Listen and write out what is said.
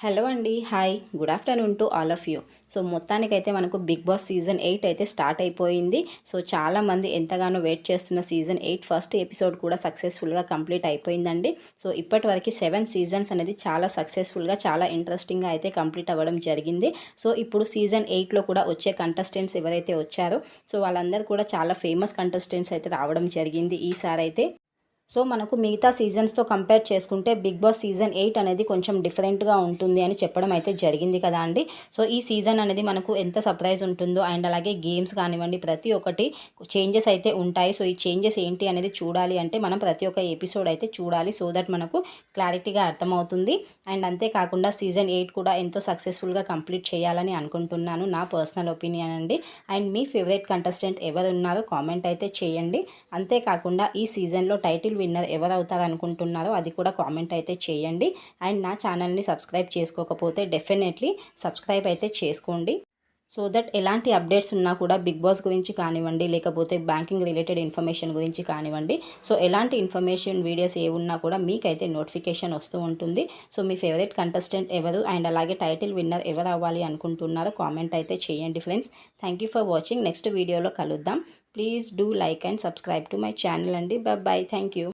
Hello అండి. Hi. Good afternoon to all of you. So, మొత్తానికైతే మనకు 'బిగ్ బాస్' సీజన్ 8 అయితే స్టార్ట్ అయిపోయింది. సో, చాలామంది ఎంతగానో వెయిట్ చేస్తున్న సీజన్ 8 ఫస్ట్ ఎపిసోడ్ కూడా సక్సెస్‌ఫుల్‌గా కంప్లీట్ అయిపోయిందండి. సో, ఇప్పటివరకు 7 సీజన్స్ అనేది చాలా సక్సెస్‌ఫుల్‌గా, చాలా ఇంట్రెస్టింగ్‌గా అయితే కంప్లీట్ అవ్వడం జరిగింది. సో, ఇప్పుడు సీజన్ 8లో కూడా వచ్చే కంటెస్టెంట్స్ ఎవరైతే వచ్చారో, సో, వాళ్ళందరూ కూడా చాలా ఫేమస్ కంటెస్టెంట్స్ అయితే రావడం జరిగింది ఈసారైతే. సో, మనకు మిగతా సీజన్స్‌తో కంపేర్ చేసుకుంటే 'బిగ్ బాస్' సీజన్ 8 అనేది కొంచెం డిఫరెంట్‌గా ఉంటుంది అని చెప్పడం అయితే జరిగింది కదా అండి. సో, ఈ సీజన్ అనేది మనకు ఎంత సర్ప్రైజ్ ఉంటుందో అండ్ అలాగే గేమ్స్ కానివ్వండి ప్రతి ఒక్కటి చేంజెస్ అయితే ఉంటాయి. సో, ఈ చేంజెస్ ఏంటి అనేది చూడాలి అంటే మనం ప్రతి ఒక్క ఎపిసోడ్ అయితే చూడాలి. సో దట్ మనకు క్లారిటీగా అర్థమవుతుంది. అండ్ అంతేకాకుండా సీజన్ 8 కూడా ఎంతో సక్సెస్‌ఫుల్‌గా కంప్లీట్ చేయాలని అనుకుంటున్నాను. నా పర్సనల్ ఒపీనియన్ అండి. అండ్ మీ ఫేవరెట్ కంటెస్టెంట్ ఎవరున్నారో కామెంట్ అయితే చేయండి. అంతేకాకుండా ఈ సీజన్‌లో టైటిల్ విన్నర్ ఎవరవుతారు అనుకుంటున్నారో అది కూడా కామెంట్ అయితే చేయండి. అండ్ నా ఛానల్ని సబ్స్క్రైబ్ చేసుకోకపోతే డెఫినెట్లీ సబ్స్క్రైబ్ అయితే చేసుకోండి. సో దట్ ఎలాంటి అప్డేట్స్ ఉన్నా కూడా 'బిగ్ బాస్' గురించి కానివ్వండి, లేకపోతే బ్యాంకింగ్ రిలేటెడ్ ఇన్ఫర్మేషన్ గురించి కానివ్వండి, సో ఎలాంటి ఇన్ఫర్మేషన్ వీడియోస్ ఏ ఉన్నా కూడా మీకైతే నోటిఫికేషన్ వస్తూ ఉంటుంది. సో మీ ఫేవరెట్ కంటెస్టెంట్ ఎవరు అండ్ అలాగే టైటిల్ విన్నర్ ఎవరు అవ్వాలి అనుకుంటున్నారో కామెంట్ అయితే చేయండి friends. Thank you for watching. Next వీడియోలో కలుద్దాం. Please do like and subscribe to my channel అండి. బాయ్. Thank you.